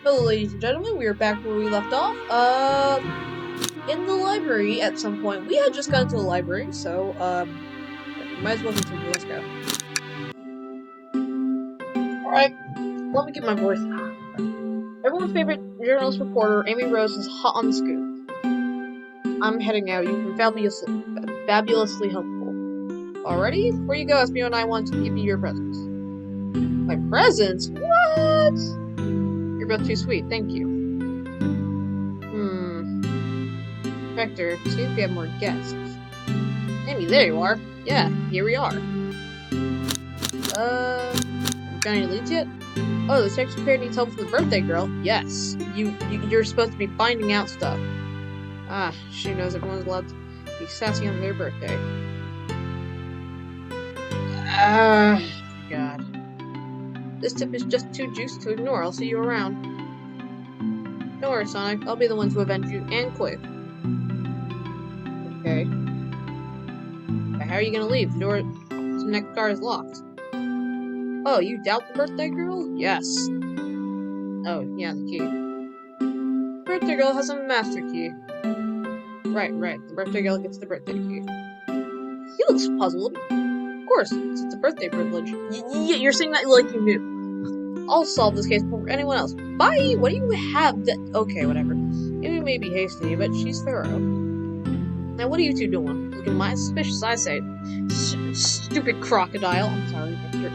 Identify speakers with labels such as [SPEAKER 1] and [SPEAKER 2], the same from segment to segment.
[SPEAKER 1] Hello, ladies and gentlemen. We are back where we left off. In the library at some point. We had just gone to the library, so, might as well continue. Let's go. Alright, let me get my voice. Everyone's favorite journalist reporter, Amy Rose, is hot on the scoop. I'm heading out. You've been fabulously helpful. Already? Before you go, Espio and I want to give you your presents. My presents? What? You're both too sweet. Thank you. Vector, see if we have more guests. Amy, there you are. Yeah, here we are. Got any leads yet? Oh, the secretary needs help with the birthday girl. Yes. You're supposed to be finding out stuff. Ah, she knows everyone's allowed to be sassy on their birthday. God. This tip is just too juicy to ignore. I'll see you around. Don't worry, Sonic. I'll be the one to avenge you, and quick. Okay. But how are you gonna leave? The door to the next car is locked. Oh, you doubt the birthday girl? Yes. Oh, yeah, the key. The birthday girl has a master key. Right. The birthday girl gets the birthday key. He looks puzzled. Of course, it's a birthday privilege. You're saying that like you knew. I'll solve this case before anyone else. Bye! What do you have that— Okay, whatever. Amy may be hasty, but she's thorough. Now, what are you two doing? Looking mighty suspicious, I say. Stupid crocodile. I'm sorry, Victor.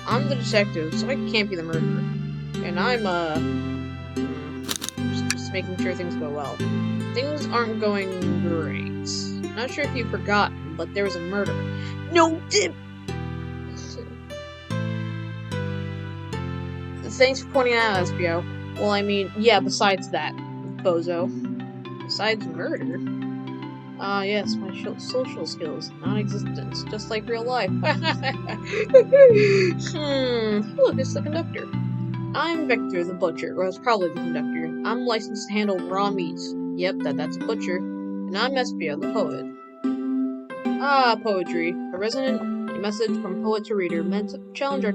[SPEAKER 1] I'm the detective, so I can't be the murderer. And I'm, just making sure things go well. Things aren't going great. Not sure if you've forgotten, but there was a murder. No, Thanks for pointing out, Espio. Well, I mean, yeah, besides that, bozo. Besides murder? Yes, my social skills, non-existent, just like real life. Look, it's the conductor. I'm Vector, the butcher, or it's probably the conductor. I'm licensed to handle raw meats. Yep, that's a butcher. And I'm Espio, the poet. Ah, poetry. A resonant message from poet to reader, meant to challenge our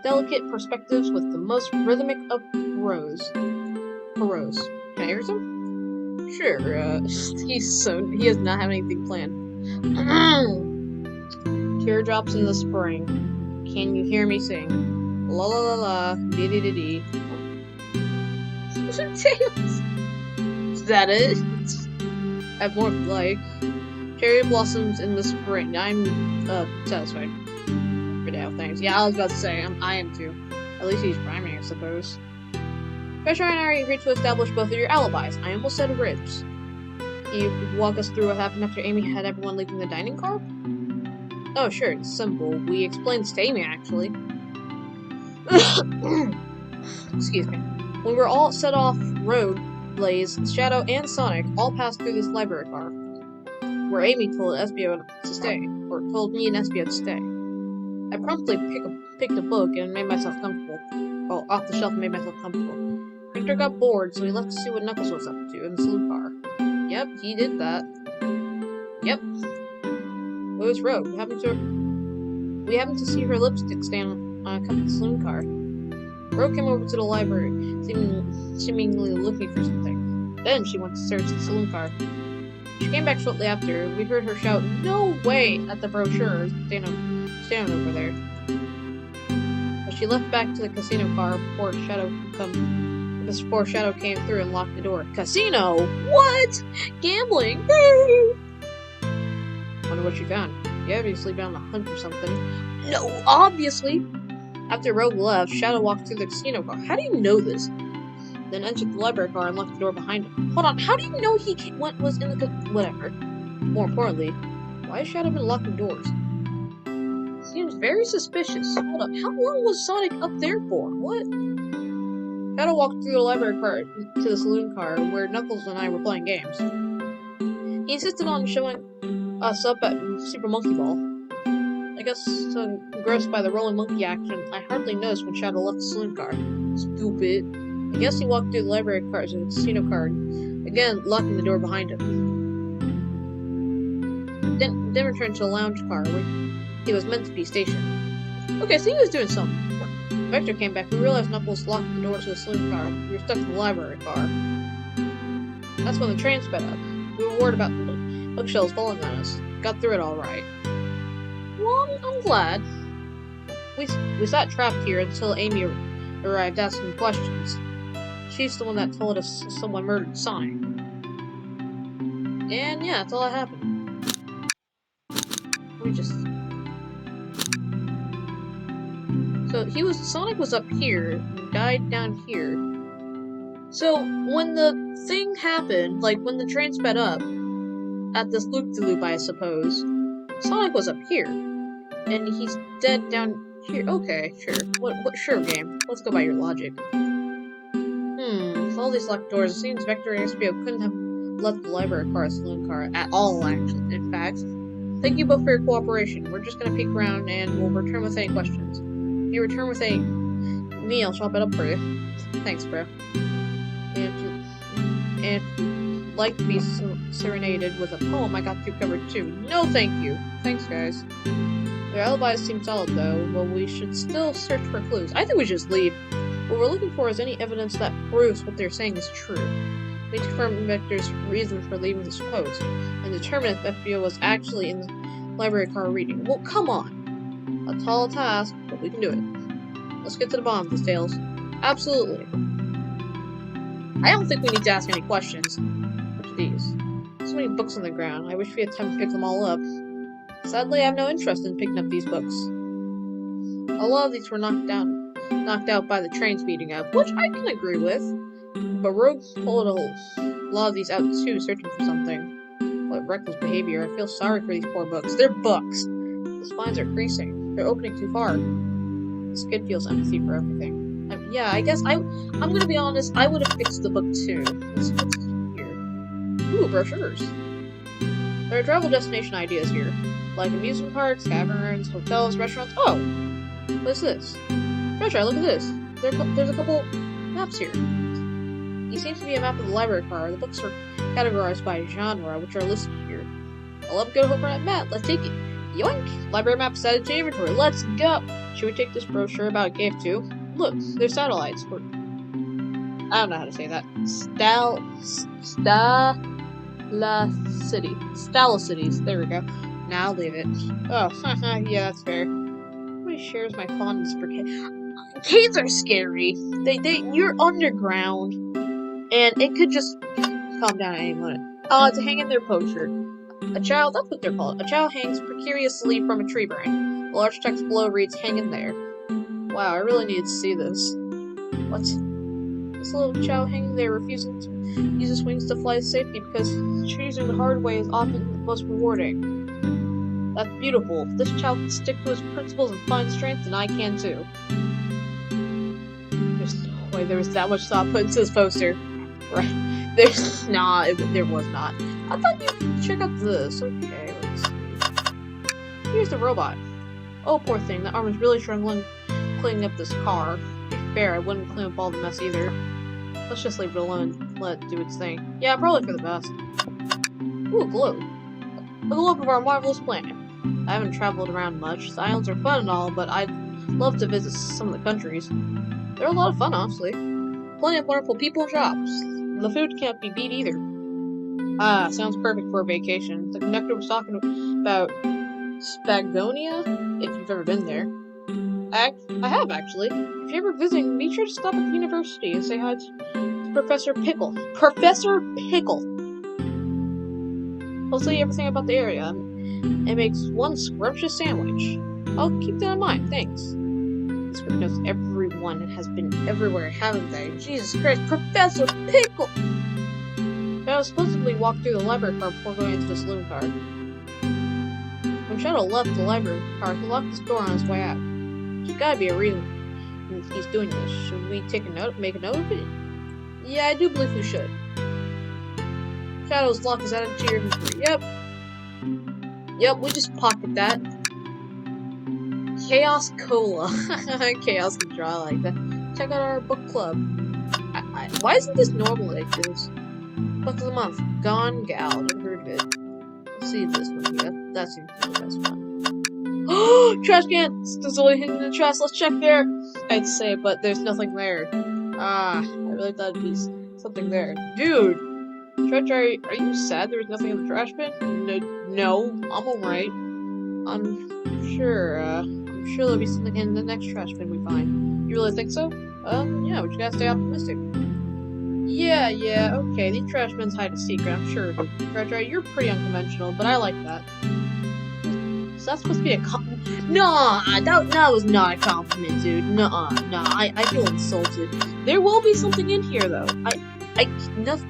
[SPEAKER 1] delicate perspectives with the most rhythmic of prose. Can I hear some? Sure, he does not have anything planned. Teardrops in the spring. Can you hear me sing? La la la la, dee dee dee dee. Tails! Is that it? I have more if you like. Cherry blossoms in the spring. I'm, satisfied. For now, thanks. Yeah, I was about to say, I am too. At least he's rhyming, I suppose. Fisher and I agreed to establish both of your alibis. I almost said ribs. Can you walk us through what happened after Amy had everyone leaving the dining car? Oh, sure, it's simple. We explained this to Amy, actually. Excuse me. When we were all set off road, Blaze, Shadow, and Sonic all passed through this library car, where Amy told Espio to stay, or told me and Espio to stay. I promptly picked a book and made myself comfortable. Well, off the shelf and made myself comfortable. Victor got bored, so he left to see what Knuckles was up to in the saloon car. Yep, he did that. Yep. It was Rogue. We happened to see her lipstick stand on a cup of the saloon car. Rogue came over to the library, seemingly looking for something. Then she went to search the saloon car. She came back shortly after. We heard her shout, "No way!" at the brochure standing over there. But she left back to the casino car before Shadow came through and locked the door. Casino? What? Gambling? Wonder what she found. You obviously been on the hunt for something. No, obviously! After Rogue left, Shadow walked through the casino car. How do you know this? Then entered the library car and locked the door behind him. Hold on, how do you know he was in the whatever? More importantly, why has Shadow been locking doors? Seems very suspicious. Hold up, how long was Sonic up there for? What? Shadow walked through the library car to the saloon car where Knuckles and I were playing games. He insisted on showing us up at Super Monkey Ball. I guess so engrossed by the rolling monkey action, I hardly noticed when Shadow left the saloon car. Stupid. I guess he walked through the library car to the casino car, again locking the door behind him. Then returned to the lounge car where he was meant to be stationed. Okay, so he was doing something. Vector came back, we realized Knuckles locked the door to the saloon car. We were stuck in the library car. That's when the train sped up. We were worried about the bookshelves falling on us. Got through it alright. Well, I'm glad. We sat trapped here until Amy arrived asking questions. She's the one that told us someone murdered Sonic. And yeah, that's all that happened. Sonic was up here, and died down here. So, when the thing happened, like when the train sped up, at this loop-de-loop, I suppose, Sonic was up here. And he's dead down here. Okay, sure. Sure, game. Let's go by your logic. With all these locked doors, it seems Vector and Espio couldn't have left the library car or saloon car at all, actually, in fact. Thank you both for your cooperation. We're just gonna peek around and we'll return with any questions. If you return with me, I'll chop it up for you. Thanks, bro. And if you'd like to be serenaded with a poem, I got you covered too. No thank you. Thanks, guys. Their alibis seem solid, though, but we should still search for clues. I think we should just leave. What we're looking for is any evidence that proves what they're saying is true. We need to confirm Vector's reason for leaving this post, and determine if FBO was actually in the library car reading. Well, come on! A tall task, but we can do it. Let's get to the bottom of this, Tails. Absolutely. I don't think we need to ask any questions. What are these? So many books on the ground. I wish we had time to pick them all up. Sadly, I have no interest in picking up these books. A lot of these were knocked out by the train speeding up, which I can agree with. But Rogue pulled a lot of these out too, searching for something. What reckless behavior. I feel sorry for these poor books. They're books! The spines are creasing. They're opening too far. The skid feels empty for everything. Yeah, I guess I'm gonna be honest, I would have fixed the book too. What's here? Ooh, brochures. There are travel destination ideas here, like amusement parks, caverns, hotels, restaurants. Oh! What's this? Treasure, look at this. There's a couple maps here. These seems to be a map of the library car. The books are categorized by genre, which are listed here. I love good hope at Matt. Let's take it. Yoink! Library map added to inventory. Let's go! Should we take this brochure about a cave too? Look, there's satellites. I don't know how to say that. Cities. There we go. Now I'll leave it. Oh, yeah, that's fair. Nobody shares my fondness for caves. Caves are scary. You're underground, and it could just calm down at any moment. It's a hang in there poster. A child, that's what they're called. A child hangs precariously from a tree branch. The large text below reads, "Hang in there." Wow, I really need to see this. What? This little child hanging there, refusing to use his wings to fly to safety because choosing the hard way is often the most rewarding. That's beautiful. If this child can stick to his principles and find strength, then I can too. There's no way there was that much thought put into this poster. Right. There was not. I thought you'd check out this. Okay, let's see. Here's the robot. Oh, poor thing. The arm is really struggling cleaning up this car. To be fair, I wouldn't clean up all the mess either. Let's just leave it alone and let it do its thing. Yeah, probably for the best. Ooh, a globe. A globe of our marvelous planet. I haven't traveled around much. The islands are fun and all, but I'd love to visit some of the countries. They're a lot of fun, honestly. Plenty of wonderful people and shops. The food can't be beat either. Ah, sounds perfect for a vacation. The conductor was talking about Spagonia, if you've ever been there. I have, actually. If you're ever visiting, be sure to stop at the university and say hi to Professor Pickle. Professor Pickle! He'll tell you everything about the area, and makes one scrumptious sandwich. I'll keep that in mind, thanks. This group knows everyone and has been everywhere, haven't they? Jesus Christ, Professor Pickle! Shadow supposedly walked through the library car before going into the saloon car. When Shadow left the library car, he locked his door on his way out. There's gotta be a reason he's doing this. Should we make a note of it? Yeah, I do believe we should. Shadow's lock is added to your inventory. Yep, we just pocket that. Chaos Cola. Chaos can draw like that. Check out our book club. Why isn't this normal like this? Book of the month. Gone Gal. Never heard of it. Let's see this one here. That seems to be the best one. Oh, trash can! There's only hidden in the trash. Let's check there. I'd say, but there's nothing there. I really thought it'd be something there. Dude! Treasure, are you sad there's nothing in the trash bin? No, I'm alright. I'm sure there'll be something in the next trash bin we find. You really think so? Yeah, we just gotta stay optimistic. Yeah, okay, these trash bins hide a secret, I'm sure. Treasure, you're pretty unconventional, but I like that. So that's supposed to be a compliment? Nah, that was not a compliment, dude. Nuh-uh, I feel insulted. There will be something in here, though.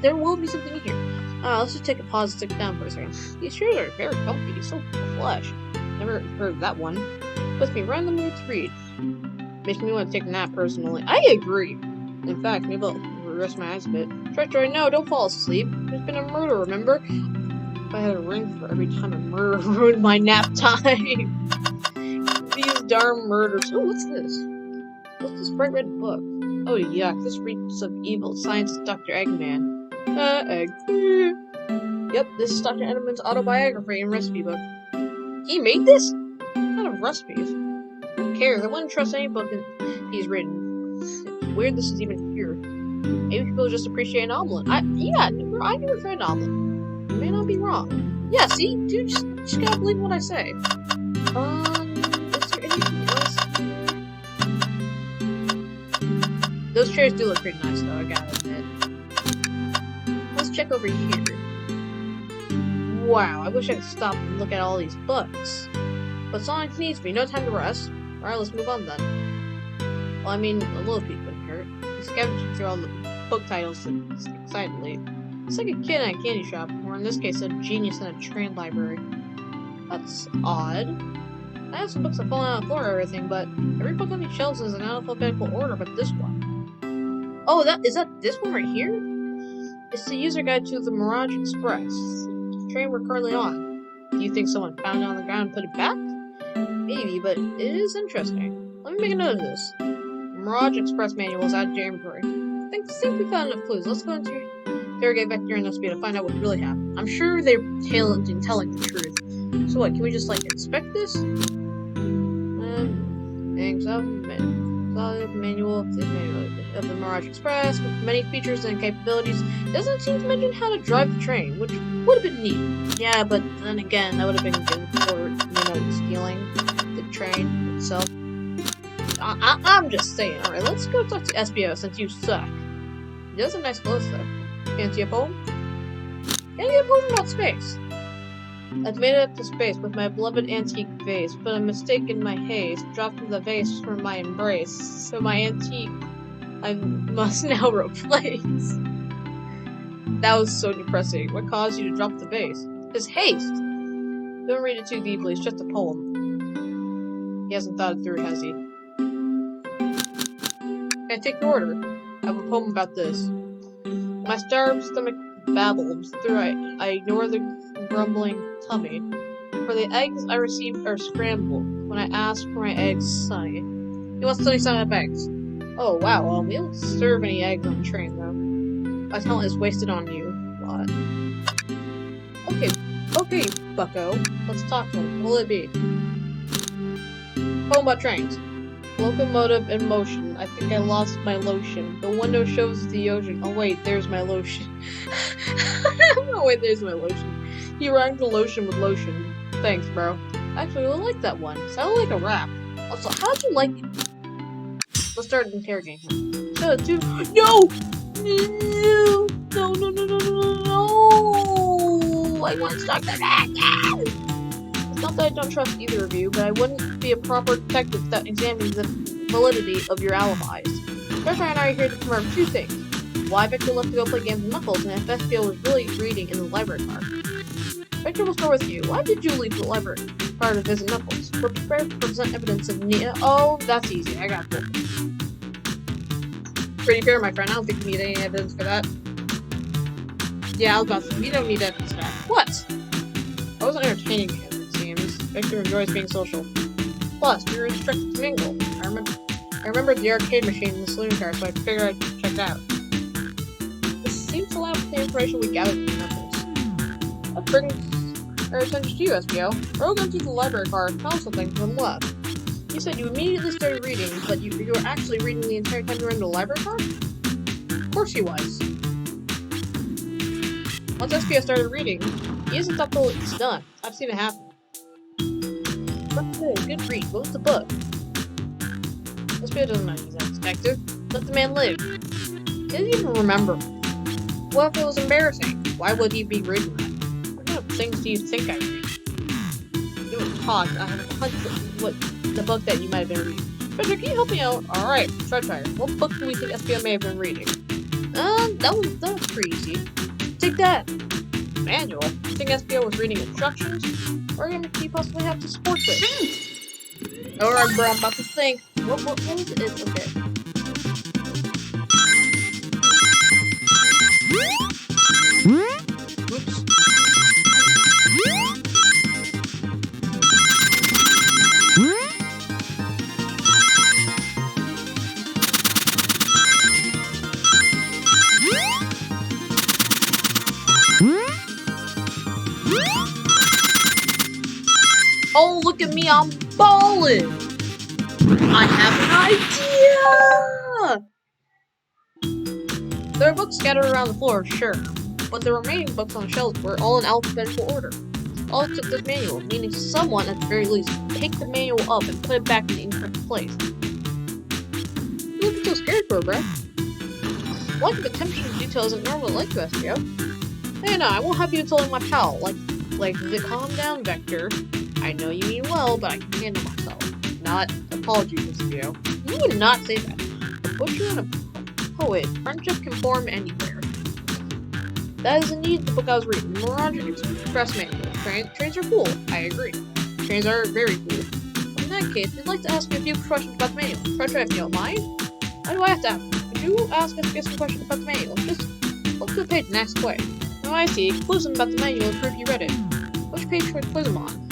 [SPEAKER 1] There will be something in here. Let's just take a pause and sit down for a second. These chairs are very comfy, so plush. Never heard of that one. Puts me right in the mood to read. Makes me want to take a nap, personally. I agree. In fact, maybe I'll rest my eyes a bit. Treasure, no, don't fall asleep. There's been a murder, remember? If I had a ring for every time a murder ruined my nap time. These darn murders. Oh, what's this? What's this bright red book? Oh, yuck. This reeks of evil scientist Dr. Eggman. Egg. Yep, this is Dr. Eggman's autobiography and recipe book. He made this? What kind of recipes? Who cares? I wouldn't trust any book he's written. It's weird this is even here. Maybe people just appreciate an omelet. I never tried an omelet. You may not be wrong. Yeah, see? Dude, just gotta believe what I say. Is there anything else? Those chairs do look pretty nice, though, I gotta admit. Let's check over here. Wow, I wish I could stop and look at all these books. But Sonic needs me, no time to rest. Alright, let's move on then. Well, I mean, a little peek wouldn't hurt. He's scavenging through all the book titles excitedly. It's like a kid in a candy shop, or in this case, a genius in a train library. That's odd. I have some books that fall on the floor and everything, but every book on these shelves is in alphabetical order but this one. Oh, is that this one right here? It's the user guide to the Mirage Express, the train we're currently on. Do you think someone found it on the ground and put it back? Maybe, but it is interesting. Let me make a note of this. Mirage Express manual is out of your inventory. I think we found enough clues. Let's go into interrogate Vector and SB to find out what really happened. I'm sure they're talented in telling the truth. So what, can we just, like, inspect this? Manual of the Mirage Express, with many features and capabilities. It doesn't seem to mention how to drive the train, which would have been neat. Yeah, but then again, that would have been good for, stealing the train itself. I'm just saying. Alright, let's go talk to SBO since you suck. He does have nice clothes, though. Fancy a poem? Fancy a poem about space. I've made it up to space with my beloved antique vase, but a mistake in my haste dropped the vase from my embrace, so my antique I must now replace. That was so depressing. What caused you to drop the vase? His haste! Don't read it too deeply, it's just a poem. He hasn't thought it through, has he? Can I take your order? I have a poem about this. My starved stomach babbles through I ignore the grumbling tummy. For the eggs I received are scrambled. When I ask for my eggs, Sunny. He wants Sunny side up eggs. Oh wow, well, we don't serve any eggs on the train though. My talent is wasted on you. What? Okay, bucko. Let's talk to him. What will it be? Poem about trains. Locomotive in motion. I think I lost my lotion. The window shows the ocean. Oh wait, there's my lotion. Oh wait, there's my lotion. He rhymed the lotion with lotion. Thanks, bro. Actually, I like that one. Sounded like a rap. Also, how'd you like it? Let's start interrogating him. Dude. No! No! I want to start that back! It's not that I don't trust either of you, but I wouldn't be a proper detective without examining the validity of your alibis. Treasure and I are here to confirm two things. Why Vector left to go play games with Knuckles, and if SBO was really reading in the library car. Vector will start with you. Why did you leave the library prior to visit Knuckles? We're prepared to present evidence of Nia. Oh, that's easy. I got it. Pretty fair, my friend. I don't think we need any evidence for that. Yeah, I was about to say, we don't need evidence for that. What? I wasn't entertaining him, it seems. Vector enjoys being social. Plus, we were instructed to mingle. I remembered the arcade machine in the saloon car, so I figured I'd check it out. This seems to line up with the information we gathered from Knuckles. That brings our attention to you, SBO. We're all going through the library car and found something to the left. You said you immediately started reading, but you were actually reading the entire time you were in the library car? Of course he was. Once SPO started reading, he isn't up till it's done. I've seen it happen. But good read. What was the book? SPO doesn't know he's a detective. Let the man live. He doesn't even remember. What if it was embarrassing? Why would he be reading that? What kind of things do you think I read? Don't talk. I have a hunch what the book that you might have been reading. Treasure, can you help me out? Alright, Treasure. What book do we think SPO may have been reading? That was pretty easy. Take that! Manual? You think SPO was reading instructions? Or can he possibly have to support this? Alright, bro, I'm about to think. What was it? It's okay. Oops. Oh, look at me, I'm ballin'! I have an idea! There are books scattered around the floor, sure, but the remaining books on the shelves were all in alphabetical order. All took this manual, meaning someone, at the very least, picked the manual up and put it back in the incorrect place. You look so scared for, bruh. Lack of attention to detail isn't normal like you, SPO. Hey, no, I won't have you telling my pal, like the calm down Vector. I know you mean well, but I can handle myself. Not apologies, SPO. You would not say that. A butcher and a poet, friendship can form anywhere. That is indeed the book I was reading, Mirage Express Manual. Trains are cool, I agree. Trains are very cool. In that case, I'd like to ask you a few questions about the manual. Treasure, if you don't mind? Why do I have to ask? Could you ask us some questions about the manual? Just look to the page and ask away. Oh, I see. Clues about the manual to prove you read it. Which page should I quiz them on?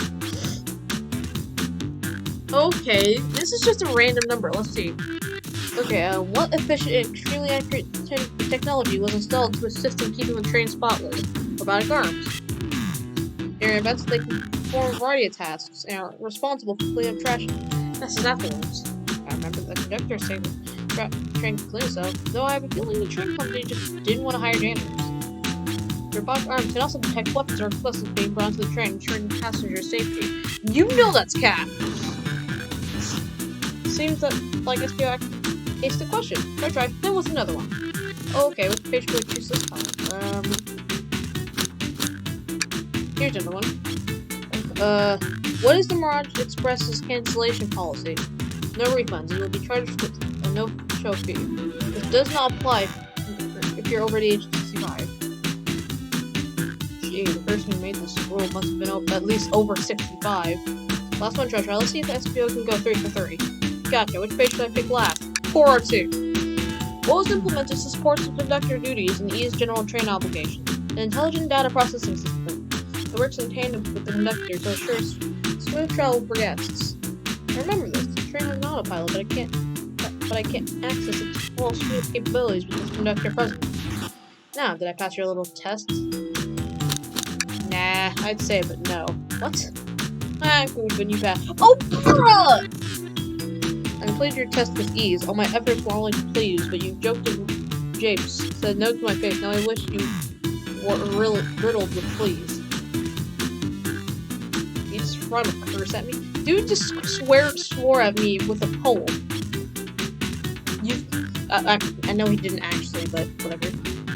[SPEAKER 1] Okay, this is just a random number. Let's see. Okay, what efficient and extremely accurate technology was installed to assist in keeping the train spotless? Robotic arms. They're invented they can perform a variety of tasks and are responsible for cleaning up trash messes afterwards. I remember the conductor saying the train could clean itself, though I have a feeling the train company just didn't want to hire janitors. The robotic arms can also detect weapons or explosives being brought onto the train, ensuring passenger safety. You know that's Cap! Seems that, like SPO aced the question. Try. Then what's another one? Okay, which page should I choose this time? Here's another one. What is the Mirage Express's cancellation policy? No refunds. You will be charged with a no-show fee. This does not apply if you're over the age of 65. Gee, the person who made this rule must have been at least over 65. Last one, Treasure. Let's see if the SPO can go 3 for 3. Gotcha. Which page should I pick last? 4 or 2? What was implemented to support the conductor duties and ease general train obligations? An intelligent data processing system that works in tandem with the conductor to ensure smooth travel for guests. I remember this. The train has an autopilot, but I can't access its full suite of capabilities with this conductor present. Now, did I pass your little test? Nah, I'd say, but no. What? Good when you pass. Oh, bruh! I completed your test with ease. All my efforts were only to please, but you joked and japes, said no to my face. Now I wish you were riddled with fleas. You just front a curse at me? Dude just swore at me with a poem. I know he didn't actually, but whatever.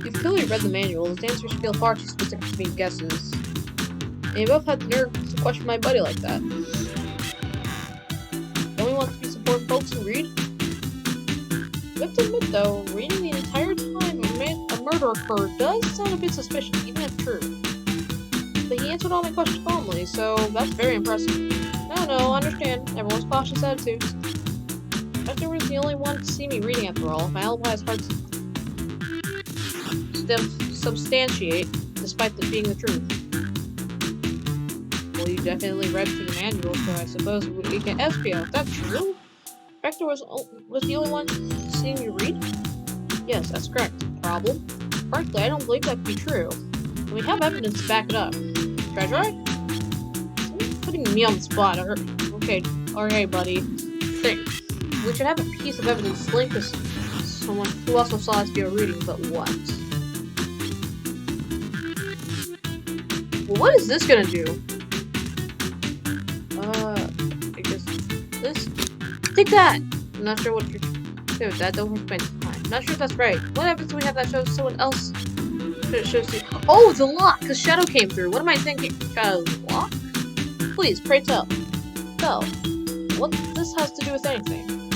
[SPEAKER 1] You've clearly read the manual. His answers feel far too specific to be guesses. And you both had the nerve to question my buddy like that. Don't we want to be support folks who read? You have to admit though, reading the entire time a murder occurred does sound a bit suspicious, even if true. But he answered all my questions calmly, so that's very impressive. No, understand. Everyone's cautious attitudes. Vector was the only one to see me reading after all. My alibi is hard to substantiate, despite this being the truth. Well, you definitely read through the manual, so I suppose we can SPO. Is that true? Vector was the only one seeing me read? Yes, that's correct. Problem? Frankly, I don't believe that to be true. And we have evidence to back it up. Treasure? Putting me on the spot. Okay, alright, buddy. think. We should have a piece of evidence linked to someone who also saw SBO reading, but what? Well, what is this gonna do? I guess this? Take that! I'm not sure what you're doing with that, don't explain time. Not sure if that's right. What evidence do we have that shows someone else? Shows you. Oh, the lock! The shadow came through. What am I thinking? Shadow's lock? Please, pray tell. Tell. What this has to do with anything?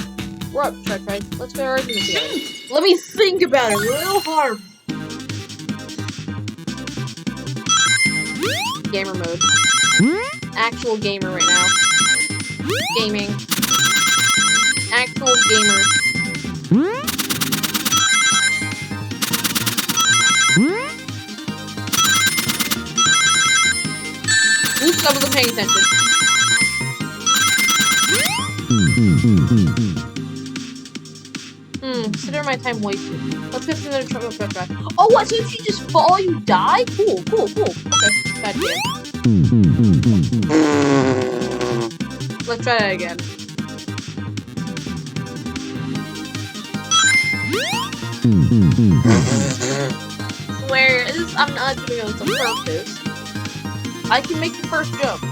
[SPEAKER 1] We're up, Try. Let's get our argument together. Let me think about it real hard. Gamer mode. Actual gamer right now. Gaming. Actual gamer. Oops, I wasn't paying attention. Consider my time wasted. Let's get another trouble back. Oh, what? So if you just fall, you die? Cool. Okay, bad game. Let's try that again. Swear, I'm not doing it on purpose. I can make the first jump.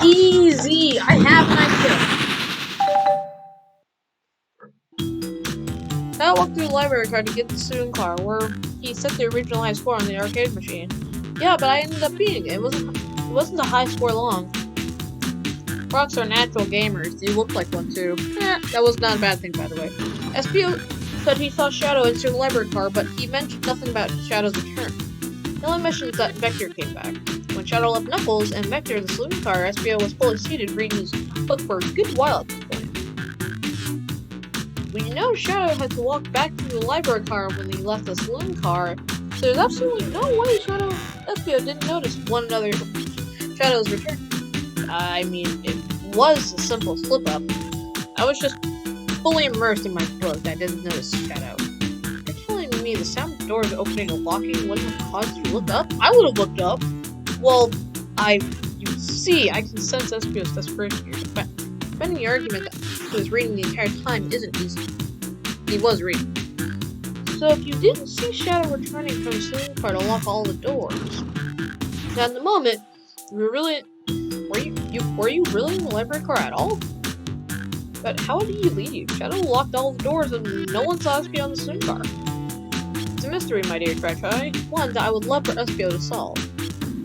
[SPEAKER 1] Easy! I have my kill. I walked through the library card to get the student car, where he set the original high score on the arcade machine. Yeah, but I ended up beating it. It wasn't a high score long. Rocks are natural gamers. You look like one too. That was not a bad thing, by the way. SBO said he saw Shadow enter the library car, but he mentioned nothing about Shadow's return. He only mentioned that Vector came back. When Shadow left Knuckles and Vector in the saloon car, SBO was fully seated reading his book for a good while at this point. We know Shadow had to walk back to the library car when he left the saloon car, so there's absolutely no way SBO didn't notice one another Shadow's return. I mean, it was a simple slip-up. I was just fully immersed in my book. I didn't notice Shadow. You're telling me the sound of doors opening and locking wouldn't have caused you to look up? I would have looked up. Well, you see, I can sense SBO's desperation here. Defending the argument that he was reading the entire time isn't easy. He was reading. So if you didn't see Shadow returning from the saloon car to lock all the doors, now in the moment, were you really in the library car at all? But how did he leave? Shadow locked all the doors and no one saw SBO on the saloon car. It's a mystery, my dear Try. One that I would love for SBO to solve.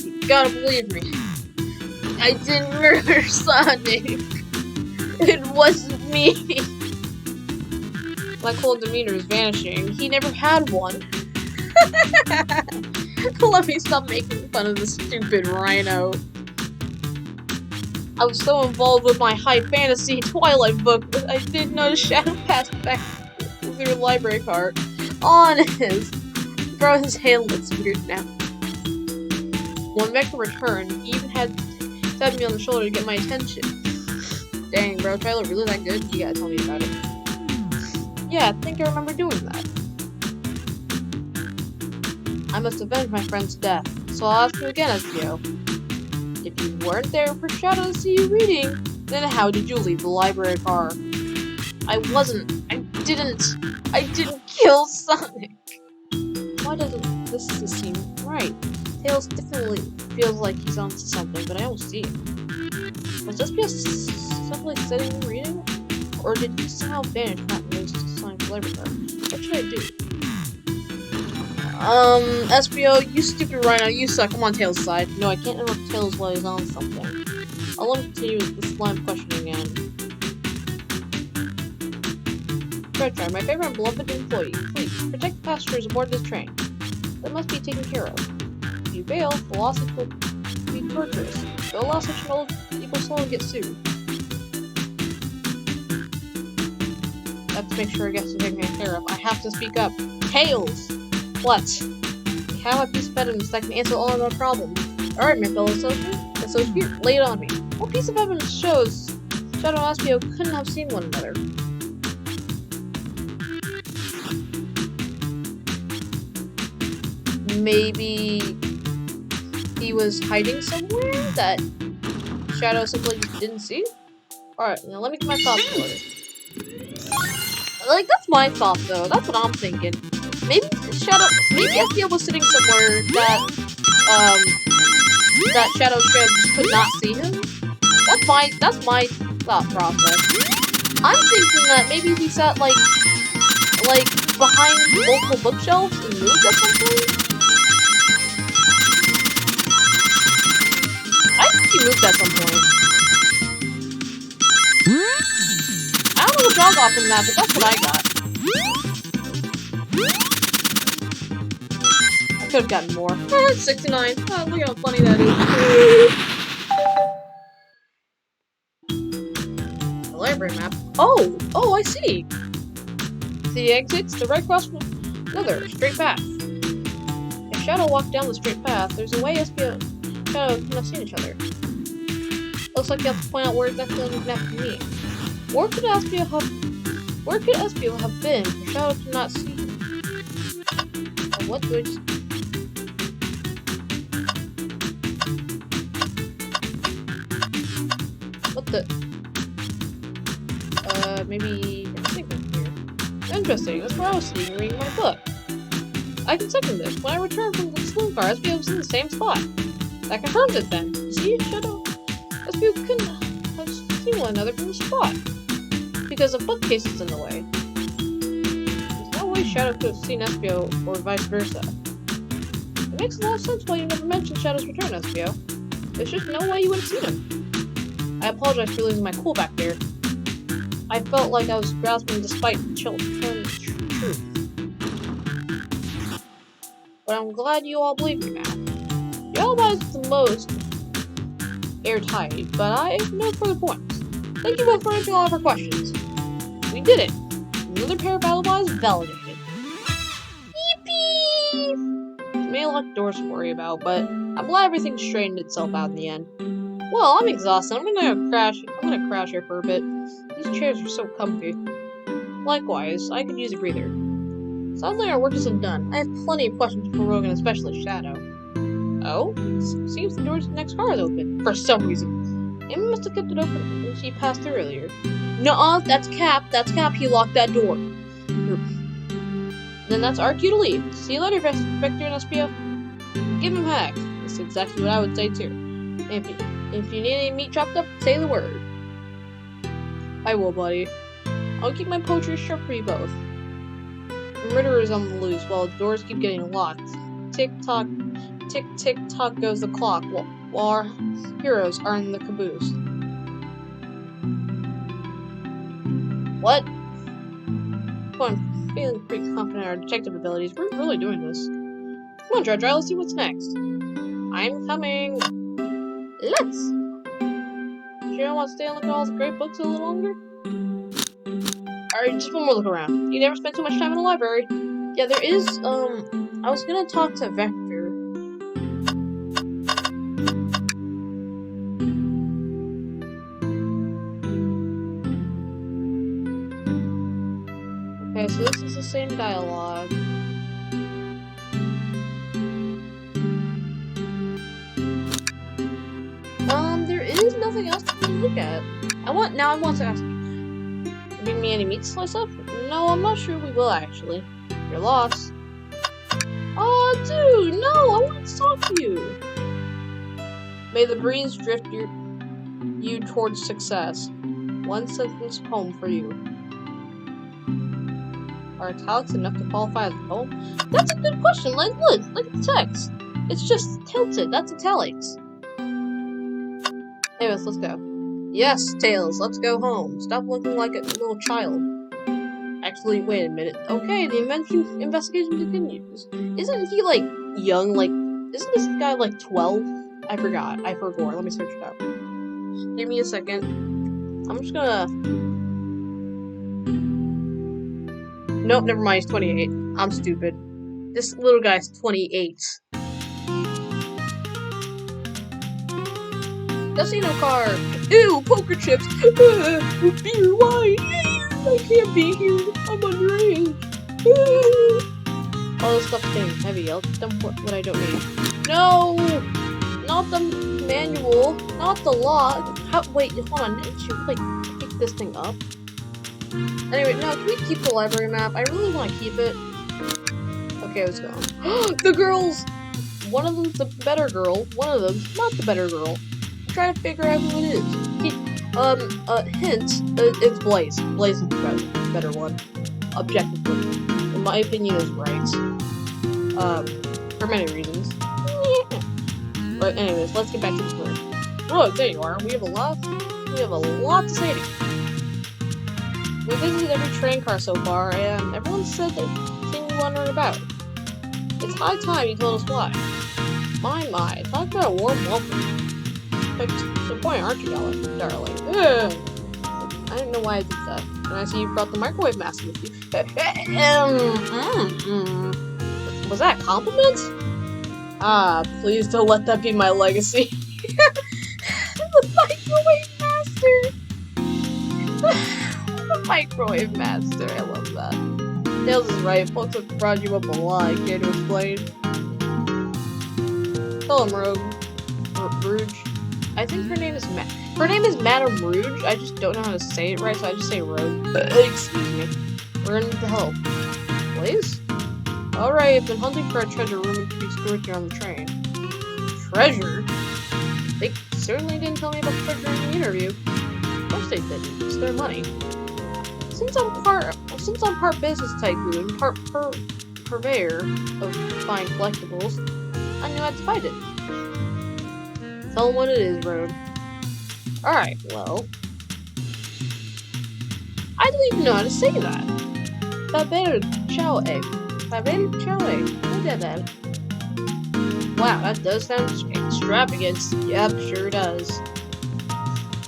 [SPEAKER 1] You gotta believe me. I didn't murder Sonic. It wasn't me. My cold demeanor is vanishing. He never had one. Let me stop making fun of the stupid rhino. I was so involved with my high fantasy Twilight book that I didn't notice Shadow passed back through the library cart. Honest. Bro, his hand looks weird now. When Vector returned, he even had tapped me on the shoulder to get my attention. Dang, bro, Tyler really that good? You gotta tell me about it. Yeah, I think I remember doing that. I must avenge my friend's death, so I'll ask you again, SBO. If you weren't there for Shadow to see you reading, then how did you leave the library car? I didn't kill Sonic! Why doesn't this seem right? Tails definitely feels like he's onto something, but I don't see it. Was SBO simply sitting and reading? Or did he somehow vanish not notice Sonic's library car? What should I do? SBO, you stupid rhino, you suck. I'm on Tails' side. No, I can't interrupt Tails while he's on something. I'll let him continue with this line of questioning again. Try, my favorite and beloved employee. Please, protect the passengers aboard this train. That must be taken care of. If you fail, the losses will be torturous. Don't allow such an old evil soul to get sued. have to make sure it gets taken care of. I have to speak up. Tails! What? I have a piece of evidence that can answer all of our problems. Alright, my fellow associate, here, lay it on me. What piece of evidence shows Shadow and Espio couldn't have seen one another? Maybe he was hiding somewhere that Shadow simply didn't see? Alright, now let me get my thoughts in order. Like, that's my thought, though. That's what I'm thinking. Maybe Espio was sitting somewhere that Shadow Shred just could not see him. That's my thought process. I'm thinking that maybe he sat, like behind multiple bookshelves and moved at some point? I think he moved at some point. I don't know what y'all got from that, but that's what I got. I could have gotten more. 69. Oh, look how funny that is. The library map. Oh, I see. The exits, the right across from another straight path. If Shadow walked down the straight path, there's a way Espio and Shadow couldn't have seen each other. Looks like you have to point out where exactly on the map can meet. Where could Espio have been if Shadow could not see him? And what do I just... What the... maybe... I'm thinking here. Interesting, that's where I was sitting reading my book. I can second this. When I returned from the saloon car, Espio was in the same spot. That confirms it then. See, Shadow? Espio couldn't have seen one another from the spot. Because a bookcase is in the way. There's no way Shadow could have seen Espio, or vice versa. It makes a lot of sense why you never mentioned Shadow's return, Espio. There's just no way you would have seen him. I apologize for losing my cool back there. I felt like I was grasping despite truth. But I'm glad you all believe me now. Your alibi is the most airtight, but I have no further points. Thank you both for answering all of our questions. We did it. Another pair of alibis validated. Yippee! May lock doors to worry about, but I'm glad everything straightened itself out in the end. Well, I'm exhausted. I'm gonna crash here for a bit. These chairs are so comfy. Likewise, I could use a breather. Sadly, our work isn't done. I have plenty of questions for Rogan, especially Shadow. Oh? Seems the door to the next car is open. For some reason. Amy must have kept it open when she passed through earlier. Nuh-uh, that's Cap. That's Cap. He locked that door. Then that's our cue to leave. See you later, Vector and Espio. Give him heck. That's exactly what I would say too. If you need any meat chopped up, say the word. I will, buddy. I'll keep my poetry sharp for you both. Murderer is on the loose while the doors keep getting locked. Tick-tock, tick-tick-tock goes the clock while our heroes are in the caboose. What? Well, I'm feeling pretty confident in our detective abilities. We're really doing this. Come on, Dry, let's see what's next. I'm coming. Let's. You don't want to stay and look at all the great books a little longer? Alright, just one more look around. You never spent too much time in the library. Yeah, there is, I was gonna talk to Vector. Okay, so this is the same dialogue. There is nothing else to look at. I want to ask you. Bring me any meat slice up? No, I'm not sure we will actually. You're lost. Oh, dude, no, I want to talk to you. May the breeze drift you towards success. One sentence poem for you. Are italics enough to qualify as a poem? That's a good question. Like, look at the text. It's just tilted. That's italics. Anyways, let's go. Yes, Tails, let's go home. Stop looking like a little child. Actually, wait a minute. Okay, the investigation continues. Isn't he, like, young? Like, isn't this guy, like, 12? I forgot. Let me search it up. Give me a second. I'm just gonna... Nope, never mind, he's 28. I'm stupid. This little guy's 28. Casino car! Ew, poker chips! Beer, wine! I can't be here! I'm underage! All this stuff's getting heavy. I'll dump what I don't need. No! Not the manual. Not the lock. Wait, hold on. Didn't you, like, pick this thing up? Anyway, no, can we keep the library map? I really want to keep it. Okay, let's go. The girls! One of them's the better girl. One of them's not the better girl. Try to figure out who it is. Hint, it's Blaze. Blaze is the better one. Objectively. In my opinion, is right. For many reasons. But anyways, let's get back to the story. Oh, there you are. We have a lot to say to you. We visited every train car so far, and everyone said that thing you're wondering about. It's high time you told us why. My, talk about a warm welcome. To the point, aren't you, darling? Ugh. I don't know why I did that. And I see you brought the microwave mask with you. Was that a compliment? Ah, please don't let that be my legacy. The microwave master! The microwave master, I love that. Tails is right, folks have brought you up a lot, care to explain? Tell him, Rogue. Rouge. I think her name is Madame Rouge. I just don't know how to say it right, so I just say Rogue. Excuse me. We're in the hell. Blaze? Alright, I've been hunting for a treasure room to be stored here on the train. Treasure? They certainly didn't tell me about the treasure in the interview. Of course they didn't. It's their money. Since I'm part business tycoon, part purveyor of fine collectibles, I knew I'd find it. Tell them what it is, Rogue. Alright, well... I don't even know how to say that. Faber chow egg. Faber chow egg. Look at that. Wow, that does sound extravagant. Yep, sure does.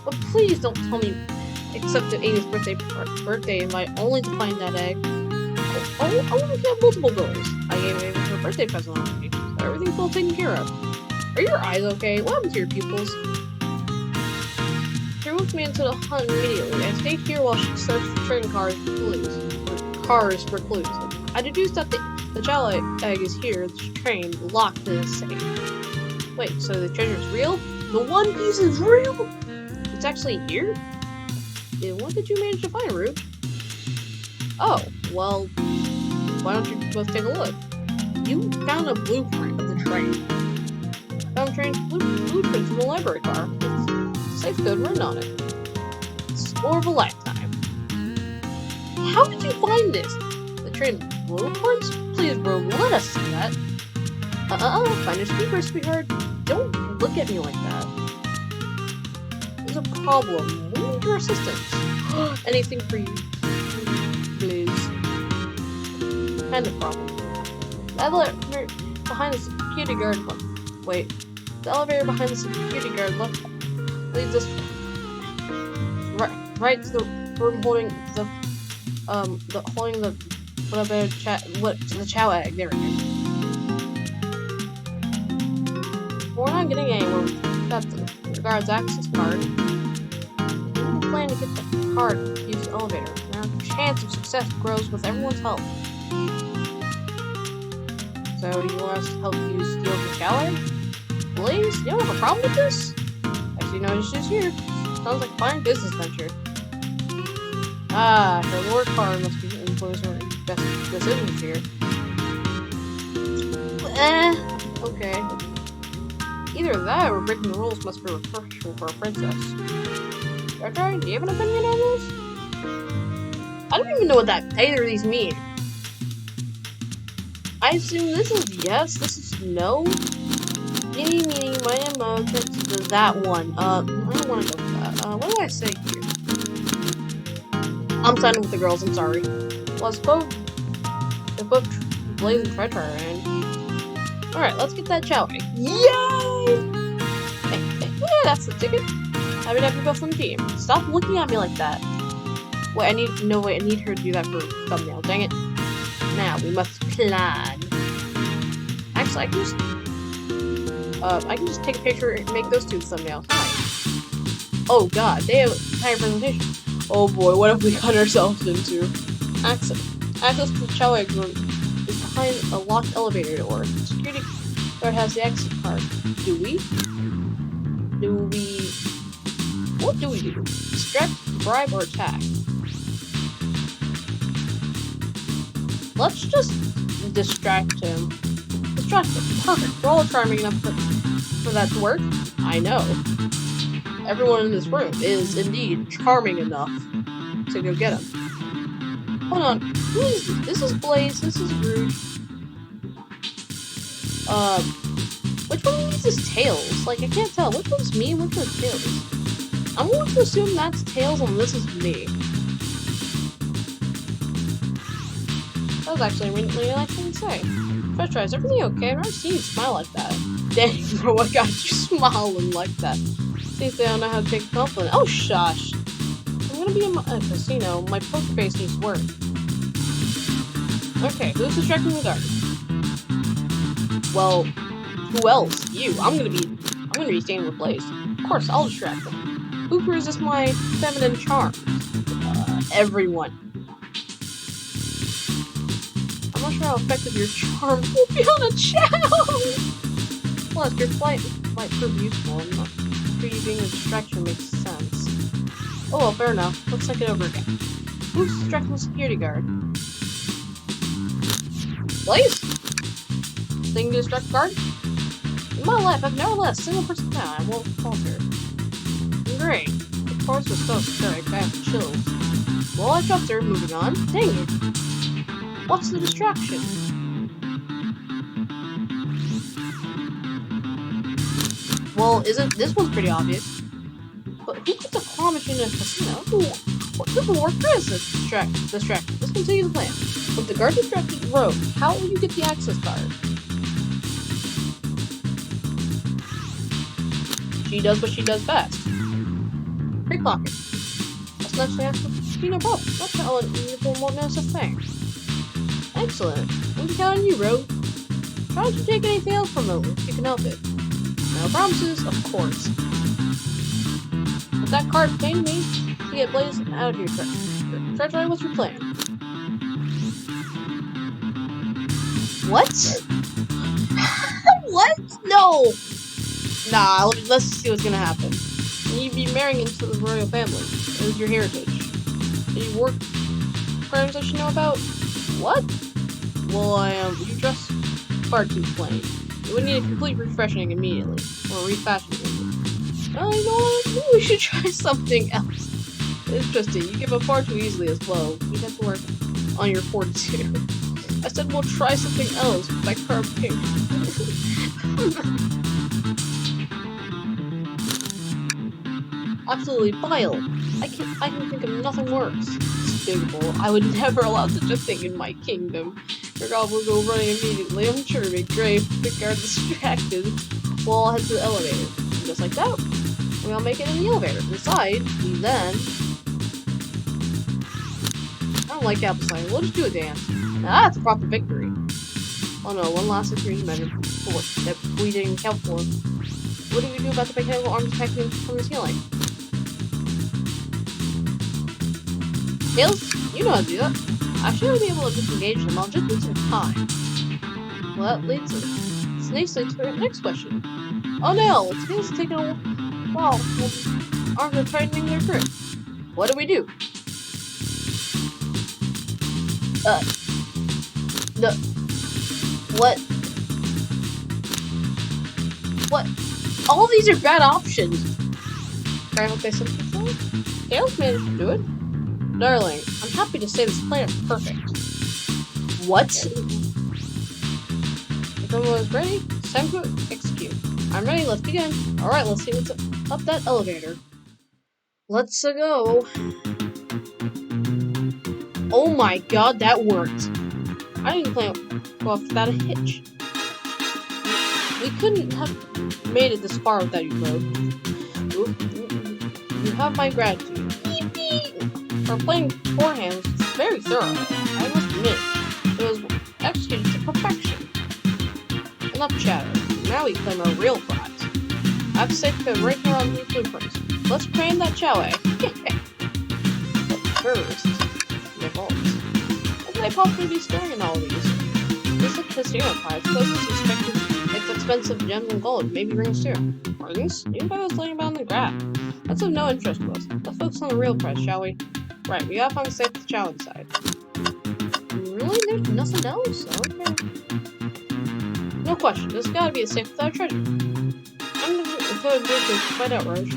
[SPEAKER 1] But please don't tell me accepted Amy's birthday invite only to find that egg. I want to get multiple goals. I gave Amy her birthday present on me, so everything's all taken care of. Are your eyes okay? What happened to your pupils? She moved me into the hunt immediately. I stayed here while she searched for train cars for clues. I deduced that the chow egg is here, the train locked in a safe. Wait, so the treasure's real? The one piece is real? It's actually here? And what did you manage to find, Rouge? Oh, well, why don't you both take a look? You found a blueprint of the train. Found train's blueprints from a library car. It's safe code written on it. Score of a lifetime. How did you find this? The train blueprints? Please, Rogue, let us see that. Find your speaker, sweetheart. Don't look at me like that. There's a problem. We need your assistance. Anything for you, please. Kind of problem. The elevator behind the security guard. Wait. The elevator behind the security guard leads us right to the room holding the chow egg. There we go. We're not getting anywhere without the guard's access card. We plan to get the card to use the elevator. And our chance of success grows with everyone's help. So you want us to help you steal the chow egg? Blaze, you don't have a problem with this? Actually, no issues here. Sounds like a fine business venture. Ah, her lord card must be influencing her best decisions here. Okay. Either that or breaking the rules must be refreshing for a princess. Darkrai, do you have an opinion on this? I don't even know what either of these mean. I assume this is yes, this is no. Meaning, my emotions to that one. I don't want to go with that. What do I say here? I'm siding with the girls, I'm sorry. Well, if both Blaze and Treasure are in. Alright, let's get that chow egg. Yay! Yeah, that's the ticket. I would have to go from the team. Stop looking at me like that. Wait, I need her to do that for thumbnail. Dang it. Now we must plan. Actually, I can just take a picture and make those two thumbnails. Hi. Oh god, they have a entire presentation. Oh boy, what have we got ourselves into? Access to the Chow Egg room is behind a locked elevator door. The security guard has the exit card. Do we? What do we do? Distract, bribe, or attack? Let's just distract him. Distract him. Perfect. We're all charming enough for that to work. I know. Everyone in this room is indeed charming enough to go get him. Hold on. Who is this? This is Blaze. This is Rouge. Which one of these is Tails? Like, I can't tell. Which one's me and which one's Tails? I'm going to assume that's Tails and this is me. That was actually a really nice thing to say. Fresh Try, is everything okay? I've never seen you smile like that. Dang, bro, what got you smiling like that? Seems they don't know how to take a compliment. Oh, shush. I'm gonna be in a casino. My poker face needs work. Okay, who's distracting the guard? Well, who else? You. I'm gonna be staying with Blaze. Of course, I'll distract them. Who bruises my feminine charms? Everyone. I'm not sure how effective your charms will be on a Chow! Plus, your flight might prove useful. I'm not sure you being a distraction makes sense. Oh, well, fair enough. Let's take it over again. Who's distracting the security guard? Blaze? Thing to distract the guard? In my life, I've never let a single person down. I won't falter. Great. The course was so scary, I have chills. Well, I trust her. Moving on. Dang it. What's the distraction? Well, this one's pretty obvious. But who puts a claw machine in a casino? What type of work is this distraction? Let's continue the plan. With the guard distracted the road, how will you get the access card? She does what she does best. Pickpocket. Let's actually ask her. No problem. Let's tell her you won't notice a thing. Excellent. We can count on you, Rogue. Try not to take anything else from it if you can help it. No promises, of course. With that card paying me, to get Blaze out of here. Try, what's your plan? What? What? No! Nah, let's see what's gonna happen. You'd be marrying into the royal family. It was your heritage. Did you work crimes I should know about? What? Well, you dress far too plain. You would need a complete refreshing immediately. Or refashioning. Well, you know what? Maybe we should try something else. Interesting. You give up far too easily as well. You have to work on your fortitude. I said we'll try something else with my car pink. Absolutely vile. I can think of nothing worse. Despicable. I would never allow such a thing in my kingdom. Your god will go running immediately. I'm sure it'd be great if the guard distracted. We'll all head to the elevator. And just like that, we all make it in the elevator. Inside, we then... I don't like apple cider. We'll just do a dance. Now that's a proper victory. Oh no, one last security measure that we didn't count for. What do we do about the mechanical arms attacking from the ceiling? Tails, you know how to do that. I should be able to disengage them. I'll just need some time. Well, that leads us nicely to our next question. Oh no, Tails is taking a while. Arms are tightening their grip. What do we do? What? All these are bad options. Try what they said before. Tails managed to do it. Darling, I'm happy to say this plan is perfect. What? If everyone is ready, it's time to execute. I'm ready, let's begin. Alright, let's see what's up that elevator. Let's go. Oh my god, that worked. I didn't plan to go off without a hitch. We couldn't have made it this far without you, Rogue. You have my gratitude. Our playing beforehand was very thorough. I must admit, it was executed to perfection. Enough chatter. Now we claim our real prize. I have safe code right here on these blueprints. Let's claim that Chow. But first, the vaults. What could I possibly be storing in all these? This is a casino prize. Closest suspected it's expensive gems and gold, maybe rings too. Rings? You thought I was laying about on the graph. That's of no interest to us. Let's focus on the real prize, shall we? Right, we gotta find the safe with the Chow inside. Really? There's nothing else? Okay. No question, this gotta be a safe without treasure. I'm gonna go to find out, Rose.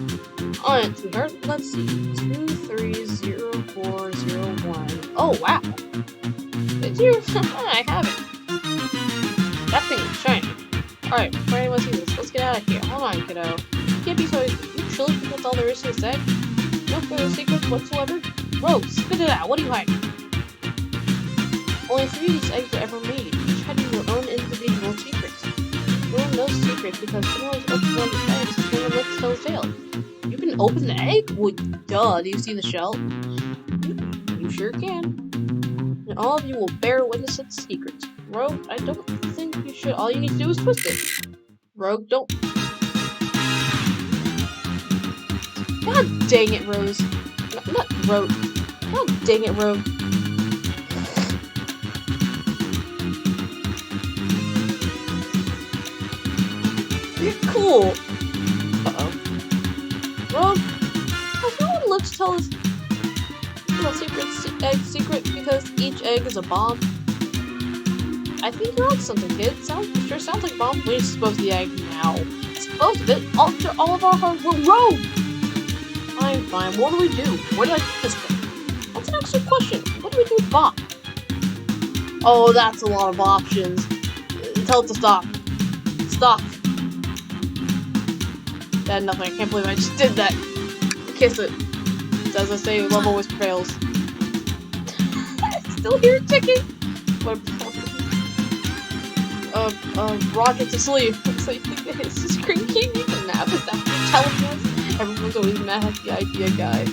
[SPEAKER 1] On it, sweetheart. Let's see. 230401. Oh, wow. Did you? I have it. That thing is shiny. Alright, before anyone sees this, let's get out of here. Hold on, kiddo. You can't be so easy. You truly think that's all there is to this egg? No further secrets whatsoever? Rose, spit it out. What are you hiding? Only 3 of these eggs were ever made, each having their own individual secrets. No one knows secrets because someone has opened one of the eggs and no one lets tell the tale. You can open the egg? Well, duh, do you see the shell? You sure can. And all of you will bear witness to the secrets. Rogue, I don't think you should. All you need to do is twist it. Rogue, don't. God dang it, Rose. Not Rogue. God dang it, Rogue. You're cool. Uh-oh. Rogue, has no one lived to tell us little secret because each egg is a bomb? I think you're on something, kid. Sure sounds like a bomb. We dispose of the egg now. Dispose of it after all of our hard work. Rogue! Fine. What do we do? Where do I put this thing? That's an excellent question. What do we do with bomb? Oh, that's a lot of options. Tell it to stop. Stop. That nothing. I can't believe I just did that. Kiss it. As I say, love always prevails. Still hear it ticking. What? Rocket's asleep. So you think that it's just cranky? You can nap it after telling us. Everyone's always mad at the idea guy.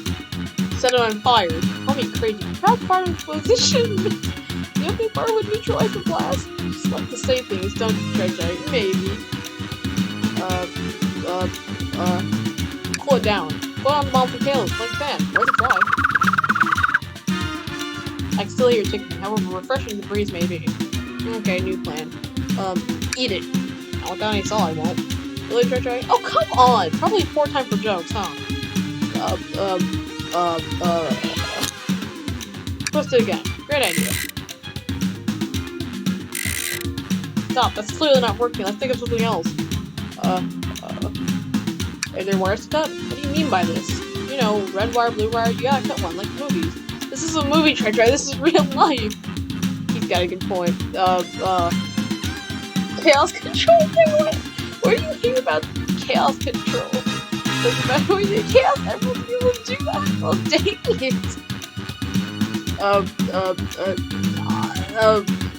[SPEAKER 1] Set it on fire. Call me crazy. Proud part of position. The only part would neutralize the blast. Just like to say things, don't you, Treasure? Maybe. Cool it down. Put on the bomb for tails, like that. Where's the fly? I can still hear it ticking, however refreshing the breeze may be. Okay, new plan. Eat it. I want down any all I won't. Really, Treasure? Oh, come on! Probably poor time for jokes, huh? Twist it again. Great idea. Stop, that's clearly not working. Let's think of something else. Are there wires to cut? What do you mean by this? You know, red wire, blue wire, you gotta cut one, like movies. This is a movie, Treasure. This is real life. He's got a good point. Chaos control thing? Where do you hear about chaos control? Doesn't matter what you do. Chaos, everyone's able to do that. Well, dang it.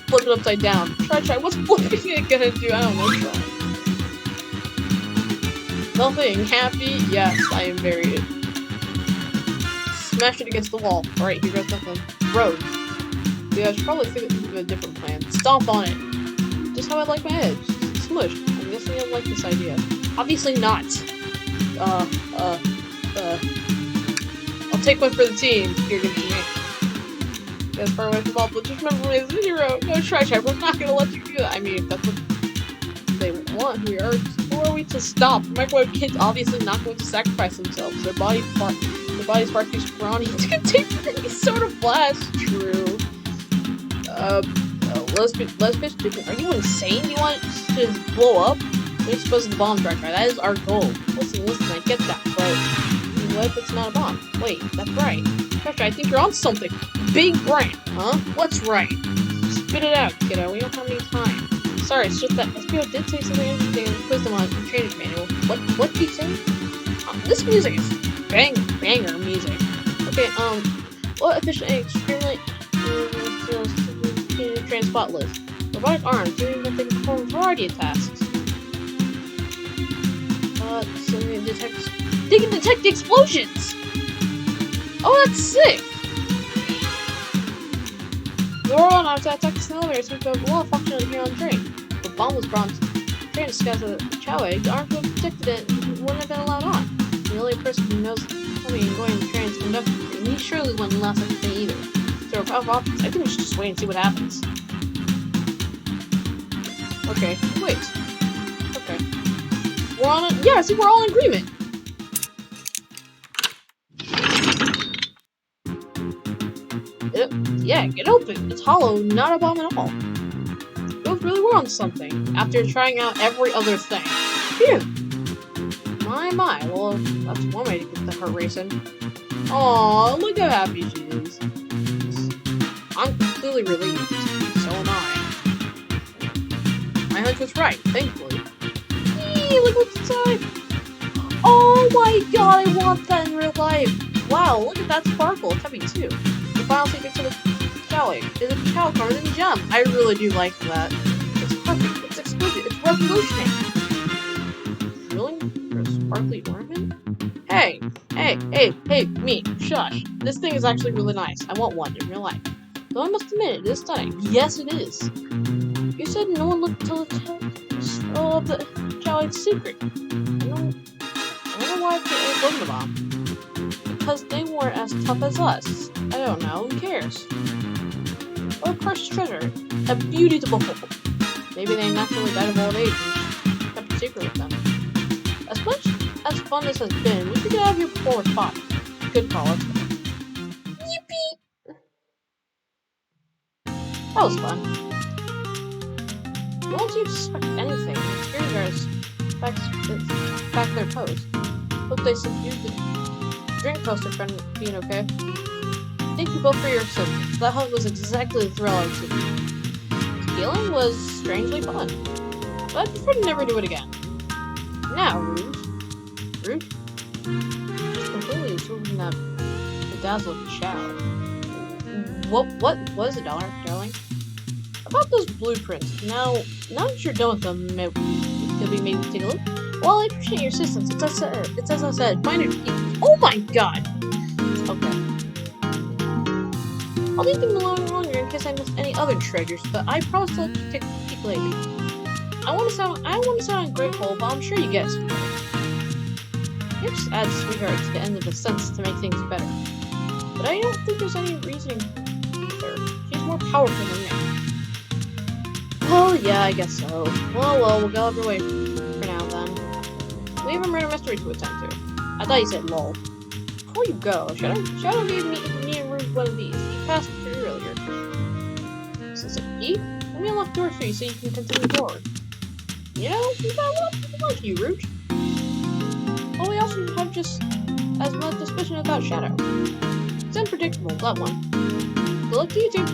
[SPEAKER 1] Flip it upside down. Try. What's flipping it gonna do? I don't know. Try. Nothing. Happy? Yes, I am very. Smash it against the wall. Alright, here goes nothing. Road. Yeah, I should probably think of a different plan. Stomp on it. Just how I like my edge. Smush. I'm guessing I don't like this idea. Obviously not. I'll take one for the team. Here, give it to me. That's far away from all, but just remember me as a hero. No, try. We're not gonna let you do that. I mean, if that's what they want, who are we to stop? Microwave kids obviously not going to sacrifice themselves. Their body's far too scrawny to contain any sort of blast. True. Lesbian stupid. Are you insane? Do you want it to just blow up? We're supposed to bomb Try. That is our goal. Listen, I get that, but what if it's not a bomb? Wait, that's right. Try, I think you're on something. Big brain, huh? What's right? Spit it out, kiddo. We don't have any time. Sorry, it's just that SPO did say something interesting in the quiz on the training manual. What did he say? This music is banger music. Okay, what efficient and extremely train spotless. Robotic arms doing that they perform a variety of tasks. So they can detect the explosions! Oh, that's sick! Zoro, now to attack the This elevator seems to have a lot of functionality here on the train. The bomb was brought to the train to scout the chow egg. The arms would have protected it and wouldn't have been allowed on. The only person who knows coming and going the train is conductor, and he surely wouldn't last like a thing either. So we're out of options. I think we should just wait and see what happens. Okay, wait. Okay. We're on a- yeah, see, we're all in agreement! Yeah, get open. It's hollow, not a bomb at all. Both really were on something, after trying out every other thing. Phew! My, well, that's one way to get the heart racing. Aww, look how happy she is. I'm completely relieved. So am I. My hunch was right, thankfully. Eee, look what's inside! Oh my god, I want that in real life! Wow, look at that sparkle, it's heavy too. The final secret to the chow egg is a chow carbon gem. I really do like that. It's perfect, it's exquisite, it's revolutionary. Really? For a sparkly ornament? Hey, me, shush. This thing is actually really nice. I want one in real life. Though I must admit, it is stunning. Yes, it is. You said no one looked until the chow egg's secret. I wonder why people ain't the bomb. Because they weren't as tough as us. I don't know, who cares? Or a precious treasure. A beauty to behold. Maybe they naturally died of old age and kept a secret with them. As much as fun this has been, we should get out of here before we're spotted. Good call, let's go. Yippee! That was fun. Won't you expect anything? The security guards back their post. Hope they subdued the drink poster friend being okay. Thank you both for your assistance. That hunt was exactly the thrill I was seeking. Stealing was strangely fun, but I'd prefer to never do it again. Now, Rouge? Just completely absorbed in that bedazzled chow. What is it, darling? About those blueprints. Now that you're done with them, could we maybe take a look? Well, I appreciate your assistance. It's as I said, find it. Oh my god! Okay. I'll leave them alone longer in case I miss any other treasures, but I promise to let you take a peek later. I don't want to sound ungrateful, but I'm sure you get it. You just add sweetheart to the end of the sentence to make things better. But I don't think there's any reasoning there. She's more powerful than me. Well, yeah, I guess so. Well, we'll go every way for now then. We have a murder mystery to attend to. I thought you said lol. Before you go, Shadow gave me and Rouge one of these. He passed through earlier. Is this a key? Let me unlock the door for you so you can continue forward. You know, we've got a lot of people like you, Rouge. But we also have just as much suspicion about Shadow. It's unpredictable, that one. Good luck to you two.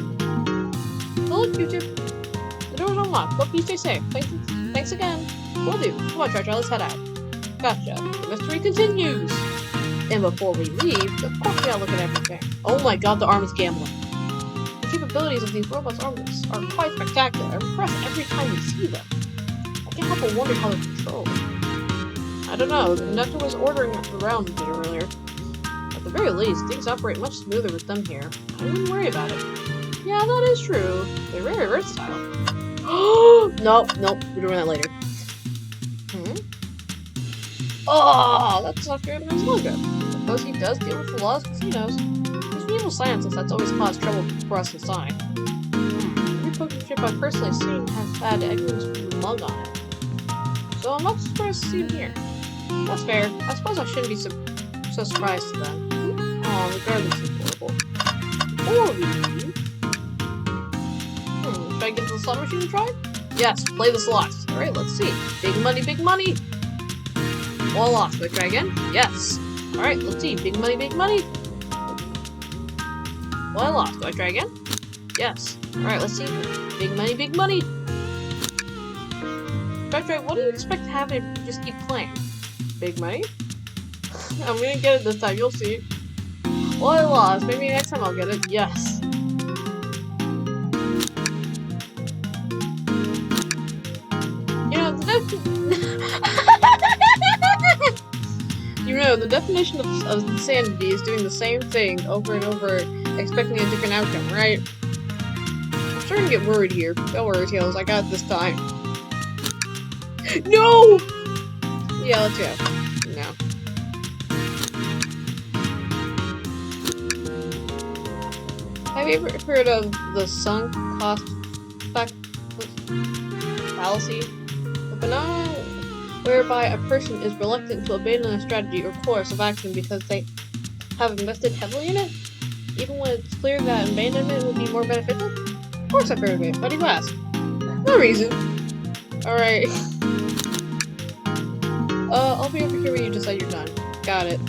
[SPEAKER 1] The door's unlocked. Hope you stay safe. Thanks again. Will do. Come on, Treasure, let's head out. Gotcha. The mystery continues. And before we leave, of course we gotta look at everything. Oh my god, the arm is gambling. The capabilities of these robots' arms are quite spectacular. I'm impressed every time we see them. I can't help but wonder how they're controlled. I don't know, the conductor was ordering around a bit earlier. At the very least, things operate much smoother with them here. I wouldn't worry about it. Yeah, that is true. They're very versatile. Nope, we're doing that later. Oh, that's not good. There's logo. Suppose he does deal with the laws of casinos. There's an evil scientist that's always caused trouble for us inside. Every poker chip I've personally seen has had Edgar's mug on it. So I'm not surprised to see him here. That's fair. I suppose I shouldn't be so surprised then. Oh, regardless of horrible. Before we leave... should I give the slot machine a try? Yes, play the slots. Alright, let's see. Big money, big money! Well, I lost. Do I try again? Yes. Alright, let's see. Big money, big money. Well, I lost. Do I try again? Yes. Alright, let's see. Big money, big money. Try. What do you expect to happen if you just keep playing? Big money? I'm gonna get it this time. You'll see. Well, I lost. Maybe next time I'll get it. Yes. You know, the definition of insanity is doing the same thing over and over, expecting a different outcome, right? I'm sure gonna get worried here. Don't worry, Tails. I got it this time. No! Yeah, let's go. No. Have you ever heard of the sunk cost fallacy? The phenomenon whereby a person is reluctant to abandon a strategy or course of action because they have invested heavily in it, even when it's clear that abandonment would be more beneficial? Of course I've heard of it. Why do you ask? No reason. Alright. I'll be over here when you decide you're done. Got it.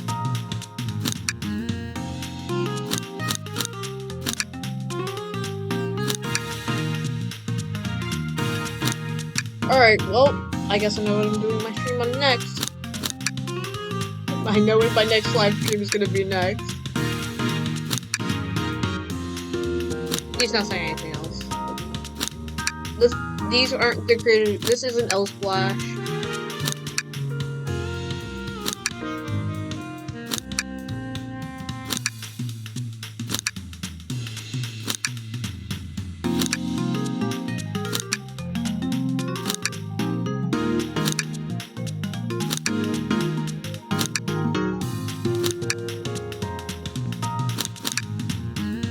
[SPEAKER 1] Alright, well, I guess I know what I'm doing my stream on next. I know what my next live stream is gonna be next. He's not saying anything else. These aren't the creative. This isn't L-Splash.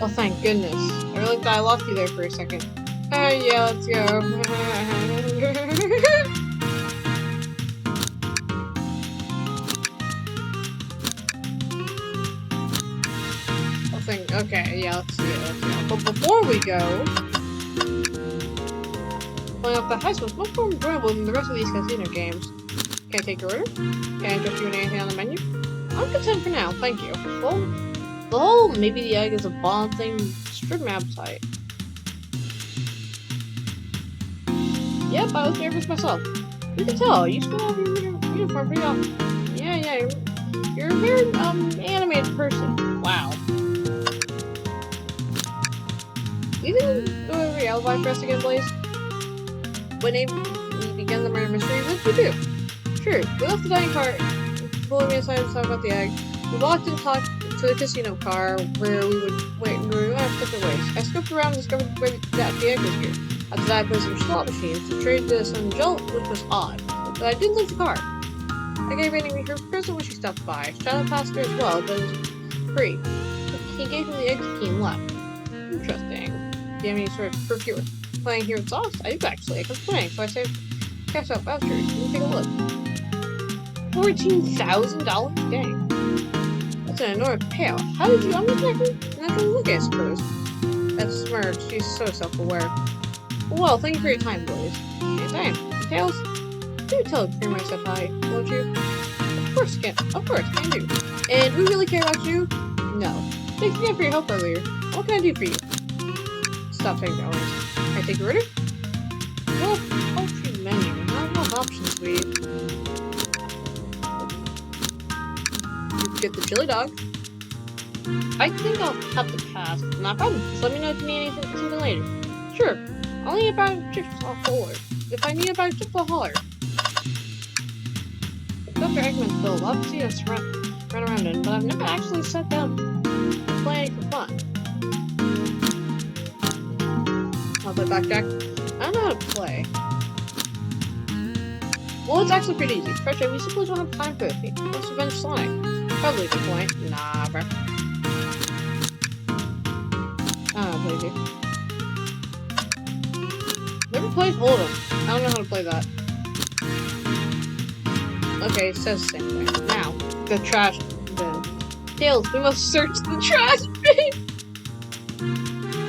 [SPEAKER 1] Oh, thank goodness. I really thought I lost you there for a second. Yeah, let's go. Okay, yeah, let's see it, let's go. But before we go, playing up the heist was much more enjoyable than the rest of these casino games. Can I take your order? Can I interest you in anything on the menu? I'm content for now, thank you. Well, the whole maybe the egg is a bomb thing stripped my appetite. Yep, I was nervous myself. You can tell, you still have your uniform pretty often. Yeah, you're a very, animated person. Wow. You can go over your alibi for us again, Blaze? When we began the murder mystery, what did you do? Sure, we left the dining car, pulling me aside to talk about the egg. We walked and talked to the casino car, where we would wait and we went separate ways. I scoped around and discovered that the egg was here. After that, I put some slot machines to trade some jolt, which was odd. But I did leave the car. I gave Amy her present when she stopped by. Shadow passed her as well, but it was free. He gave me the egg key and left. Interesting. Do you have any sort of proof you were playing here with sauce? I do actually. I was playing, so I saved cash out vouchers. Let me take a look. $14,000? Dang. That's an enormous payout. How did you unexpectedly look, I suppose? That's smart. She's so self-aware. Well, thank you for your time, boys. Anytime. Tails, do tell Creamer I said hi, won't you? Of course, can do. And we really care about you? No. Thanks again for your help earlier. What can I do for you? Stop taking dollars. Can I take your order? Well, poultry menu. Not enough options, please. You get the chili dog. I think I'll have to pass. Not a problem. Just let me know if you need something later. Sure. I'll need a bag of chips, I'll holler. If I need a bag of chips, I'll holler. Dr. Eggman's build, I've seen us run around in, but I've never actually sat down to play for fun. I'll play Blackjack. I don't know how to play. Well, it's actually pretty easy. Pressure, we simply don't have time for it. Let's revenge Sonic. Probably a good point. Nah, bruh. I don't know how to play it. Never played Hold'em. I don't know how to play that. Okay, it says the same thing. Now, the trash bin. Tails, we must search the trash bin!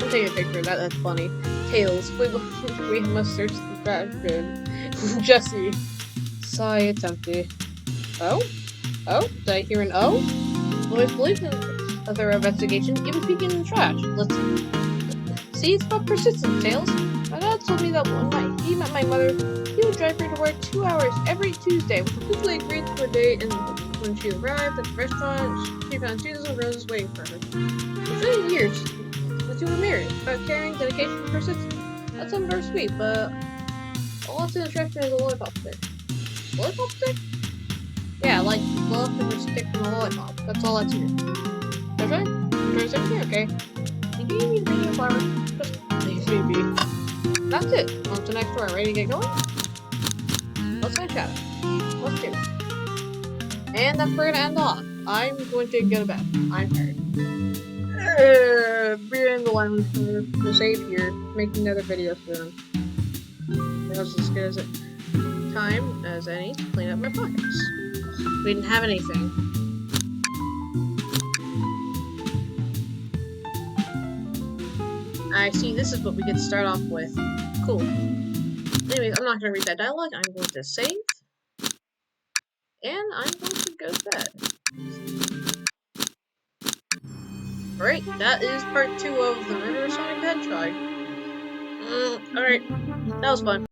[SPEAKER 1] I'll take a picture of that, that's funny. Tails, we must search the trash bin. Jesse. Sorry, it's empty. Oh? Oh? Did I hear an O? Boys believe in a thorough investigation, even peeking in the trash. Let's see. See, it's about persistence, Tails. My dad told me that one night he met my mother, he would drive her to work 2 hours every Tuesday. We completely agreed to a date, and when she arrived at the restaurant, she found 2 dozen roses waiting for her. Within a year, the two were married. About caring, dedication, and persistence. That sounds very sweet, but all that's in the trash bin is a lollipop stick. Lollipop stick? Yeah, like leftover stick from a lollipop. That's all that's here. That's right? There's everything, okay? You need to bring your flower. Just These maybe. That's it. On to next door. Ready to get going? Let's go Shadow. Let's do it. And that's where we're gonna end off. I'm going to go to bed. I'm tired. Being the one to save here, making another video soon. That was as good as time as any to clean up my pockets. We didn't have anything. I see this is what we get to start off with. Cool. Anyways, I'm not going to read that dialogue. I'm going to save. And I'm going to go to bed. Alright, that is part 2 of the River of Sonic the Hedgehog. Alright, that was fun.